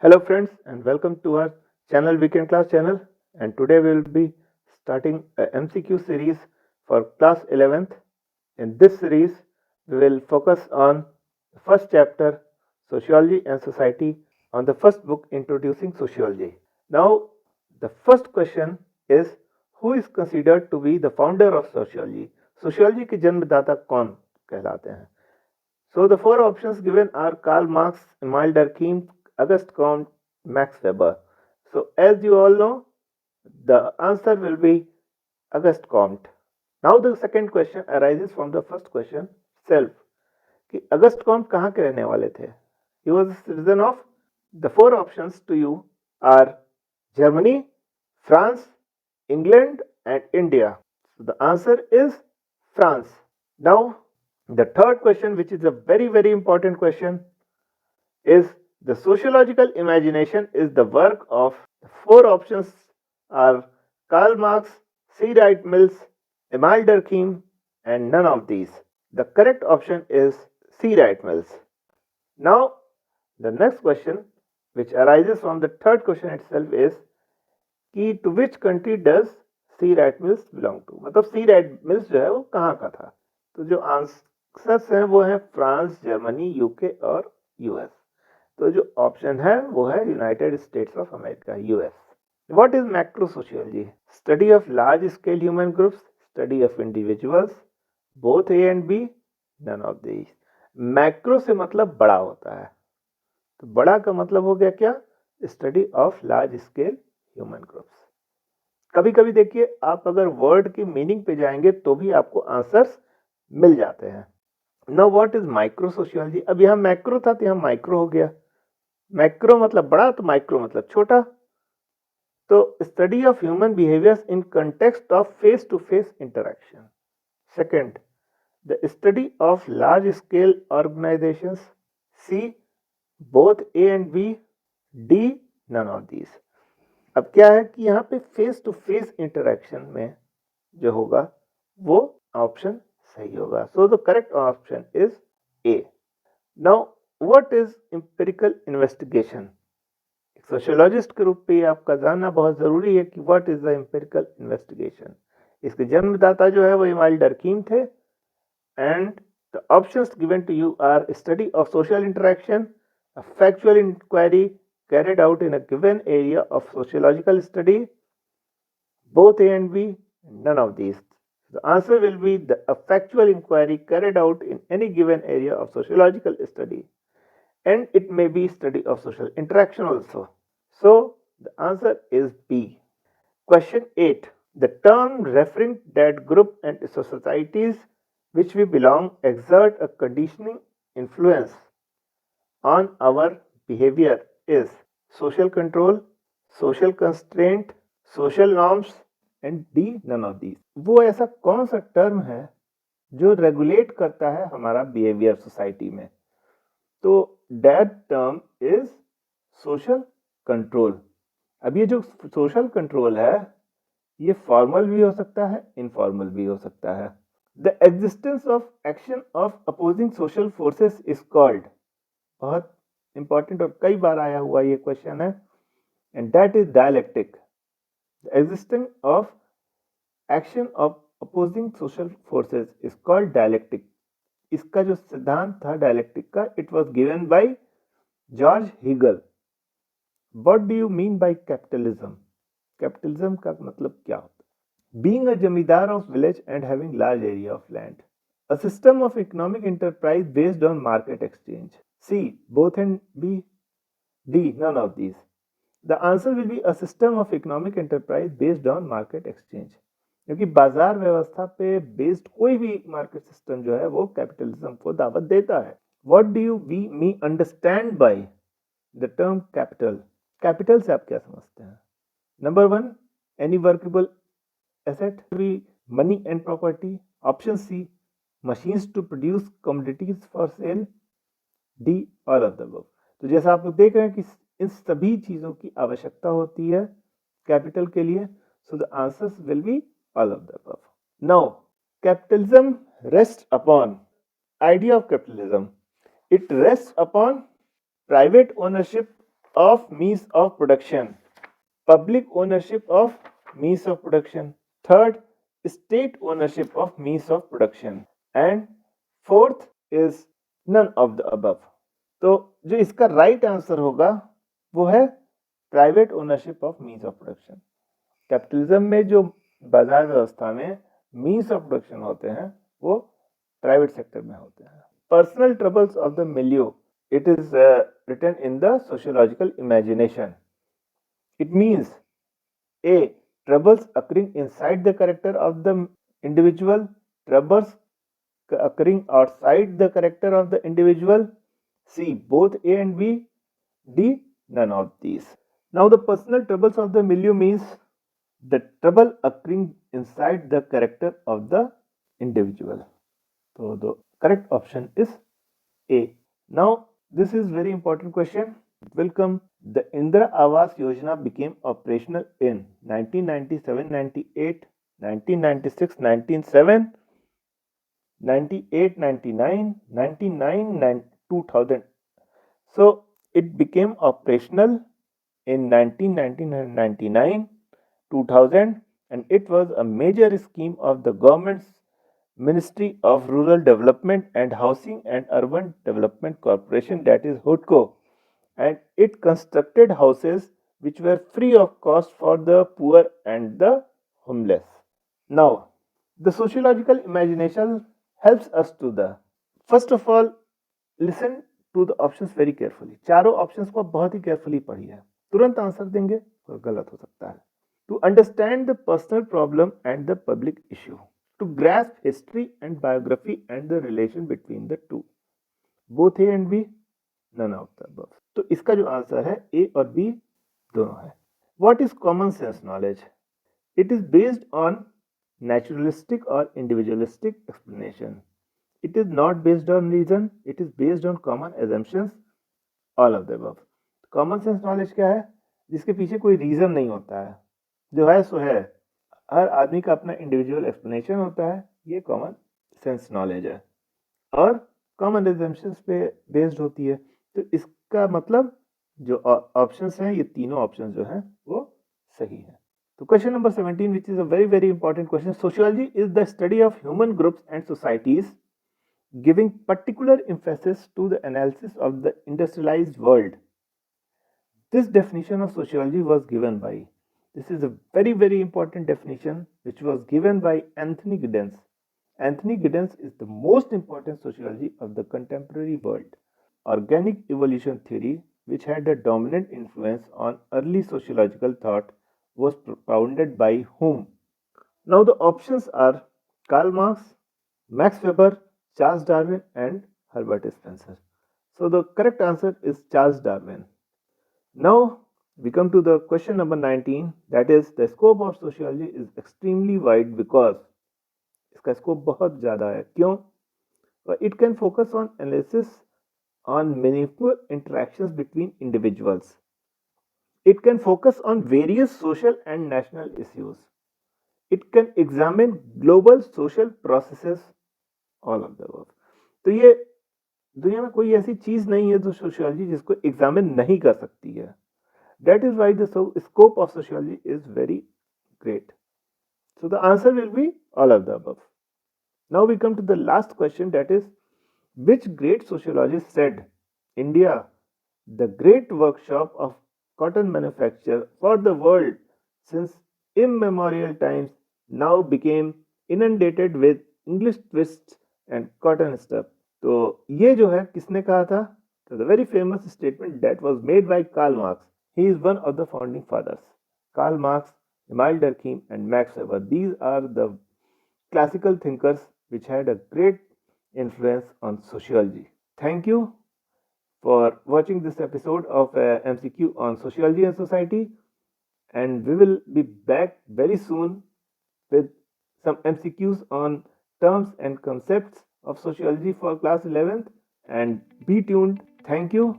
Hello friends and welcome to our channel Weekend Class channel, and today we will be starting a MCQ series for class 11th. In this series we will focus on the first chapter, Sociology and Society, on the first book Introducing Sociology. Now the first question is, who is considered to be the founder of sociology? Sociology के जन्मदाता कौन कहलाते हैं? So the four options given are Karl Marx, Emile Durkheim, Auguste Comte, Max Weber. So as you all know, the answer will be Auguste Comte. Now the second question arises from the first question itself. कि Auguste Comte कहाँ के रहने वाले थे? He was a citizen of. The four options to you are Germany, France, England and India. So the answer is France. Now the third question, which is a very important question, is the sociological imagination is the work of. The four options are Karl Marx, C. Wright Mills, Emile Durkheim, and none of these. The correct option is C. Wright Mills. Now, the next question, which arises from the third question itself, is कि to which country does C. Wright Mills belong to? मतलब C. Wright Mills जो है वो कहाँ का था? तो जो आंसर्स हैं वो है फ्रांस, जर्मनी, यूके और यूएस. तो जो ऑप्शन है वो है United states of America, US. What is macro sociology? Study of large scale human groups, study of individuals, both A and B, none of these. Macro से मतलब बड़ा होता है, तो बड़ा का मतलब हो गया क्या? Study of large scale human groups. कभी कभी देखिए, आप अगर वर्ड की मीनिंग पे जाएंगे तो भी आपको आंसर्स मिल जाते हैं. Now what is micro sociology? अब यहाँ मैक्रो था तो यहाँ माइक्रो हो गया. मैक्रो मतलब बड़ा, तो माइक्रो मतलब छोटा. तो study of human behaviours in context of face to face interaction. Second, the study of large scale organisations. C, both A and B. D, none of these. अब क्या है कि यहाँ पे फेस टू फेस इंटरेक्शन में जो होगा वो ऑप्शन सही होगा. So the correct option is A. Now what is empirical investigation? Sociologist के रूप पे आपका जानना बहुत जरूरी है कि what is the empirical investigation. इसके जन्मदाता जो है वो इमाइल डरकीम थे. And the options given to you are study of social interaction, a factual inquiry carried out in a given area of sociological study, both A and B, none of these. The answer will be a factual inquiry carried out in any given area of sociological study, and it may be study of social interaction also. So the answer is B. Question 8. The term referring that group and societies which we belong exert a conditioning influence on our behavior is social control, social constraint, social norms and D, none of these. वो ऐसा कौन सा term है जो regulate करता है हमारा behaviour society में? तो that term is social control. अब ये जो सोशल कंट्रोल है ये फॉर्मल भी हो सकता है, इनफॉर्मल भी हो सकता है. The existence of action of opposing social forces is called. बहुत इंपॉर्टेंट और कई बार आया हुआ ये क्वेश्चन है. And that is dialectic. Existence of action of opposing social forces is called dialectic. इसका जो सिद्धांत था डायलेक्टिक का, it was given by George Hegel. What do you mean by capitalism? Capitalism का मतलब क्या होता है? Being a zamindar of village and having large area of land. A system of economic enterprise based on market exchange. C, both and B. D, none of these. The answer will be a system of economic enterprise based on market exchange. क्योंकि बाजार व्यवस्था पे based कोई भी market system जो है वो capitalism को दावत देता है. What do you me understand by the term capital? Capital से आप क्या समझते हैं? Number 1, any workable asset, be money and property. Option C, machines to produce commodities for sale. D, all of the above. तो जैसा आप लोग देख रहे हैं कि इन सभी चीजों की आवश्यकता होती है कैपिटल के लिए. So the answers will be all of the above. Now, capitalism rests upon idea of capitalism. It rests upon private ownership of means of production. Public ownership of means of production. Third, state ownership of means of production. And fourth is none of the above. तो जो इसका right answer होगा वो है private ownership of means of production. Capitalism में जो बाजार व्यवस्था में मीन्स ऑफ प्रोडक्शन होते हैं वो प्राइवेट सेक्टर में होते हैं. पर्सनल ट्रबल्स ऑफ द मिलियो, it is written in the sociological imagination. It means A. Troubles occurring inside the character of the individual, troubles occurring outside the character of the individual. C. Both A and B. D. None of these. Now the personal troubles of the milieu means the trouble occurring inside the character of the individual. So the correct option is A. Now this is very important question. Welcome. The Indira Awas Yojana became operational in 1997, 98, 1996, 1997, 98, 99, 99, 2000. So it became operational in 1999, 2000, and it was a major scheme of the government's Ministry of Rural Development and Housing and Urban Development Corporation, that is HUDCO, and it constructed houses which were free of cost for the poor and the homeless. Now, the sociological imagination helps us to the, first of all, listen to the options very carefully. चारों options को बहुत ही carefully पढ़िए. तुरंत answer देंगे तो गलत हो सकता है. To understand the personal problem and the public issue. To grasp history and biography and the relation between the two. Both A and B, none of the above. तो इसका जो आंसर है A और B दोनों है. What is common sense knowledge? It is based on naturalistic or individualistic explanation. It is not based on reason. It is based on common assumptions. All of the above. Common sense knowledge क्या है? जिसके पीछे कोई reason नहीं होता है, जो है सो है. हर आदमी का अपना इंडिविजुअल एक्सप्लेनेशन होता है. ये कॉमन सेंस नॉलेज है और कॉमन एजम्पशंस पे बेस्ड होती है. तो इसका मतलब जो ऑप्शंस हैं, ये तीनों ऑप्शंस जो हैं वो सही है. तो question number 17, which is a very very important question. Sociology is the study of human groups and societies giving particular emphasis to the analysis of the industrialized world. This definition of sociology was given by, this is a very very important definition which was given by Anthony Giddens. Anthony Giddens is the most important sociology of the contemporary world. Organic evolution theory, which had a dominant influence on early sociological thought, was propounded by whom? Now the options are Karl Marx, Max Weber, Charles Darwin and Herbert Spencer. So the correct answer is Charles Darwin. Now we come to the question number 19, that is the scope of sociology is extremely wide because इसका scope बहुत ज़्यादा है. क्यों? It can focus on analysis on meaningful interactions between individuals. It can focus on various social and national issues. It can examine global social processes. All of the above. तो ये दुनिया में कोई ऐसी चीज नहीं है जो सोशियोलॉजी जिसको एग्जामिन नहीं कर सकती है. That is why the scope of sociology is very great. So the answer will be all of the above. Now we come to the last question, that is, which great sociologist said India, the great workshop of cotton manufacture for the world since immemorial times, now became inundated with English twists and cotton stuff. तो ये जो है किसने कहा था? तो the very famous statement that was made by Karl Marx. He is one of the founding fathers. Karl Marx, Emile Durkheim and Max Weber. These are the classical thinkers which had a great influence on sociology. Thank you for watching this episode of MCQ on sociology and society, and we will be back very soon with some MCQs on terms and concepts of sociology for class 11th, and be tuned. Thank you.